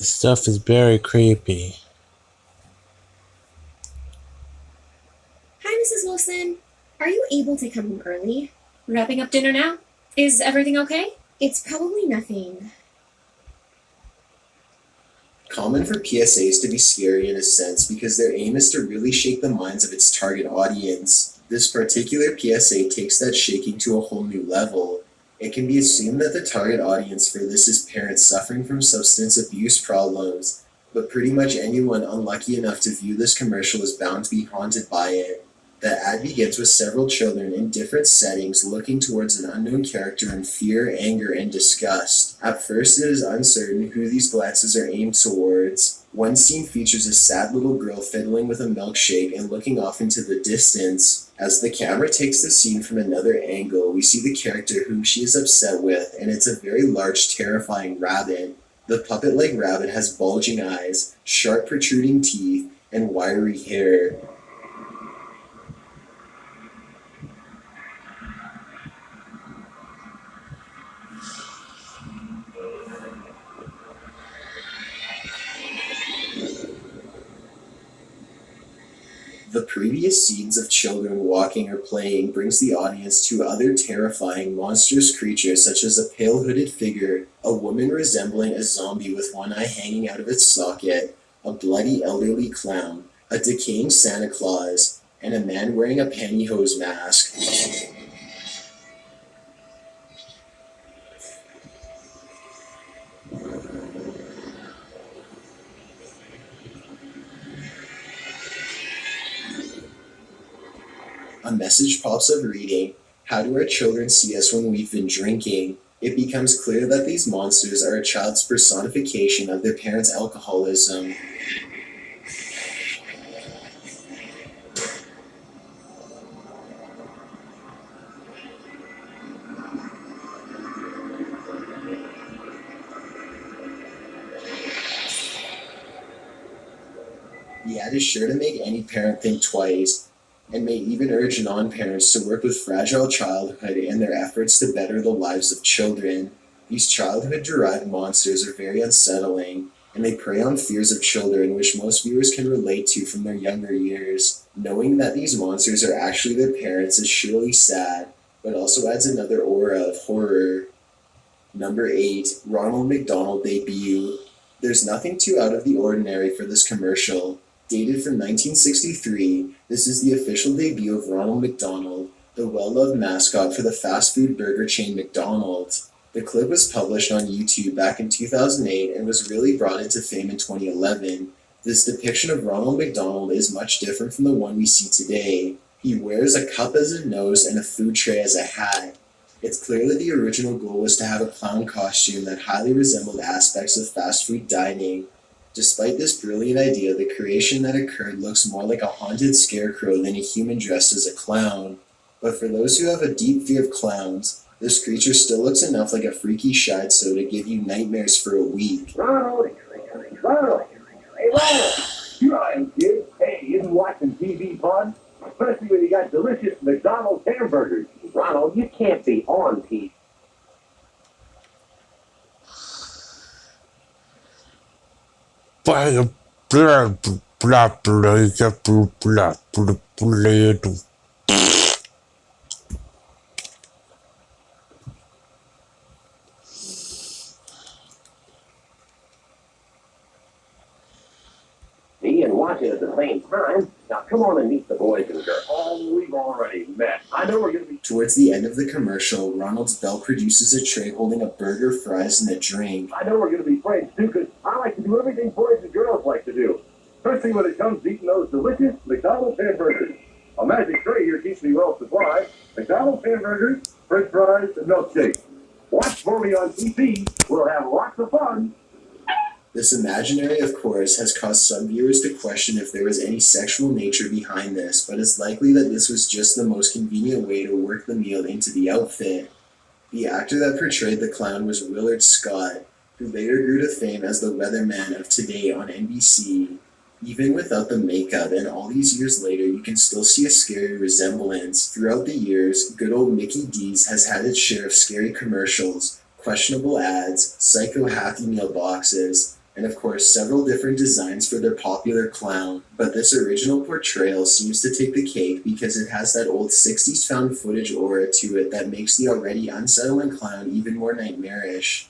The stuff is very creepy. Hi, Mrs. Wilson. Are you able to come home early? Wrapping up dinner now? Is everything okay? It's probably nothing. Common for PSAs to be scary in a sense because their aim is to really shake the minds of its target audience. This particular PSA takes that shaking to a whole new level. It can be assumed that the target audience for this is parents suffering from substance abuse problems, but pretty much anyone unlucky enough to view this commercial is bound to be haunted by it. The ad begins with several children in different settings looking towards an unknown character in fear, anger, and disgust. At first, it is uncertain who these glances are aimed towards. One scene features a sad little girl fiddling with a milkshake and looking off into the distance. As the camera takes the scene from another angle, we see the character whom she is upset with, and it's a very large, terrifying rabbit. The puppet-like rabbit has bulging eyes, sharp protruding teeth, and wiry hair. The previous scenes of children walking or playing brings the audience to other terrifying, monstrous creatures such as a pale hooded figure, a woman resembling a zombie with one eye hanging out of its socket, a bloody elderly clown, a decaying Santa Claus, and a man wearing a pantyhose mask. A message pops up reading, "How do our children see us when we've been drinking?" It becomes clear that these monsters are a child's personification of their parents' alcoholism. The ad is sure to make any parent think twice, and may even urge non-parents to work with fragile childhood in their efforts to better the lives of children. These childhood-derived monsters are very unsettling, and they prey on fears of children which most viewers can relate to from their younger years. Knowing that these monsters are actually their parents is surely sad, but also adds another aura of horror. Number 8. Ronald McDonald Debut. There's nothing too out of the ordinary for this commercial. Dated from 1963, this is the official debut of Ronald McDonald, the well-loved mascot for the fast food burger chain McDonald's. The clip was published on YouTube back in 2008 and was really brought into fame in 2011. This depiction of Ronald McDonald is much different from the one we see today. He wears a cup as a nose and a food tray as a hat. It's clear that the original goal was to have a clown costume that highly resembled aspects of fast food dining. Despite this brilliant idea, the creation that occurred looks more like a haunted scarecrow than a human dressed as a clown. But for those who have a deep fear of clowns, this creature still looks enough like a freaky shido to give you nightmares for a week. Ronald! Ronald! Hey, Ronald! Here I am, kid. Hey, isn't watching TV fun? Especially when you got delicious McDonald's hamburgers. Ronald, you can't be on TV. Blah, blah, blah, blah, blah, blah, blah, blah. And watch it at the same time. Now come on and meet the boys and girls. Oh, we've already met. I know we're going to be... Towards the end of the commercial, Ronald's belt produces a tray holding a burger, fries, and a drink. I know we're going to be friends too, because I like to do everything boys and girls like to do. Especially when it comes to eating those delicious McDonald's hamburgers. A magic tray here keeps me well supplied. McDonald's hamburgers, french fries, and milkshakes. Watch for me on TV. We'll have lots of fun. This imaginary, of course, has caused some viewers to question if there was any sexual nature behind this, but it's likely that this was just the most convenient way to work the meal into the outfit. The actor that portrayed the clown was Willard Scott, who later grew to fame as the weatherman of Today on NBC. Even without the makeup, and all these years later, you can still see a scary resemblance. Throughout the years, good old Mickey D's has had its share of scary commercials, questionable ads, psycho Happy Meal boxes, and of course several different designs for their popular clown, but this original portrayal seems to take the cake because it has that old 60s found footage aura to it that makes the already unsettling clown even more nightmarish.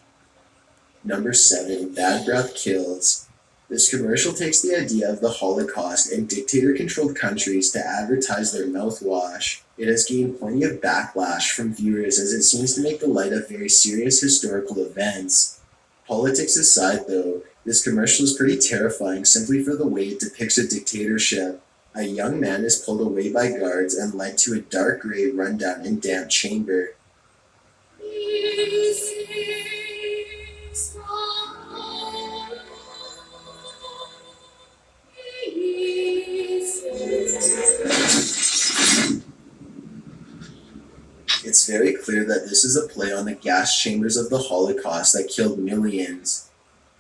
Number 7, Bad Breath Kills. This commercial takes the idea of the Holocaust and dictator-controlled countries to advertise their mouthwash. It has gained plenty of backlash from viewers as it seems to make the light of very serious historical events. Politics aside though, this commercial is pretty terrifying simply for the way it depicts a dictatorship. A young man is pulled away by guards and led to a dark gray rundown and damp chamber. It's very clear that this is a play on the gas chambers of the Holocaust that killed millions.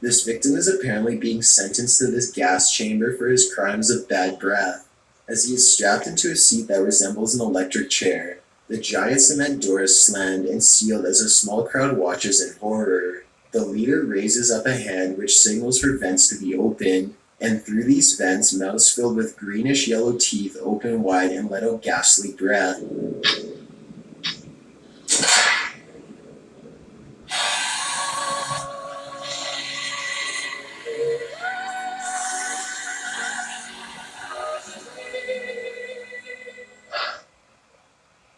This victim is apparently being sentenced to this gas chamber for his crimes of bad breath, as he is strapped into a seat that resembles an electric chair. The giant cement door is slammed and sealed as a small crowd watches in horror. The leader raises up a hand which signals for vents to be opened, and through these vents, mouths filled with greenish-yellow teeth open wide and let out ghastly breath.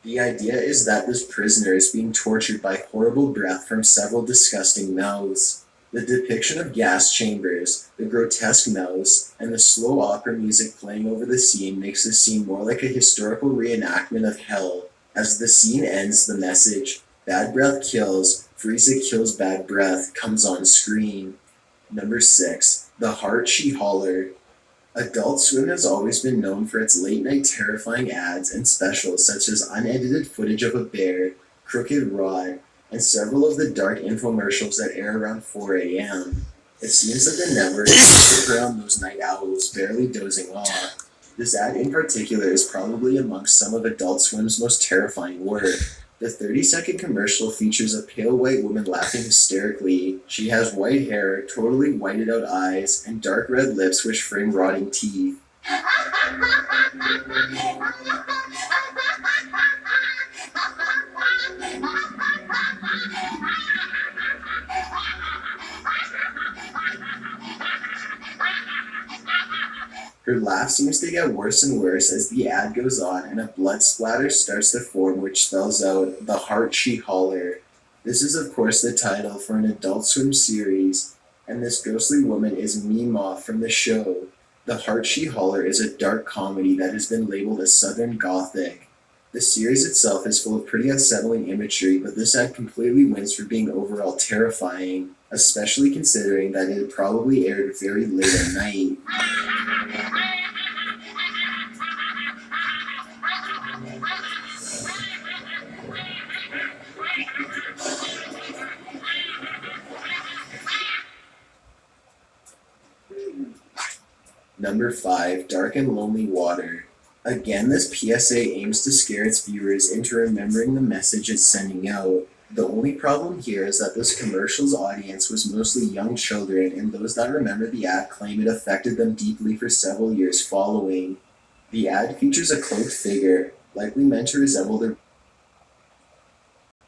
The idea is that this prisoner is being tortured by horrible breath from several disgusting mouths. The depiction of gas chambers, the grotesque mouths, and the slow opera music playing over the scene makes this scene more like a historical reenactment of hell. As the scene ends, the message, "Bad breath kills, Frieza kills bad breath," comes on screen. Number 6, The Heart She Holler. Adult Swim has always been known for its late-night terrifying ads and specials such as unedited footage of a bear, crooked rod, and several of the dark infomercials that air around 4 a.m. It seems that the network is around those night owls barely dozing off. This ad in particular is probably amongst some of Adult Swim's most terrifying work. The 30-second commercial features a pale white woman laughing hysterically. She has white hair, totally whited out eyes, and dark red lips which frame rotting teeth. Her laugh seems to get worse and worse as the ad goes on and a blood splatter starts to form which spells out "The Heart She Holler." This is of course the title for an Adult Swim series, and this ghostly woman is Meemaw from the show. The Heart She Holler is a dark comedy that has been labeled as Southern Gothic. The series itself is full of pretty unsettling imagery, but this ad completely wins for being overall terrifying, especially considering that it had probably aired very late at night. Number 5, Dark and Lonely Water. Again, this PSA aims to scare its viewers into remembering the message it's sending out. The only problem here is that this commercial's audience was mostly young children, and those that remember the ad claim it affected them deeply for several years following. The ad features a cloaked figure, likely meant to resemble their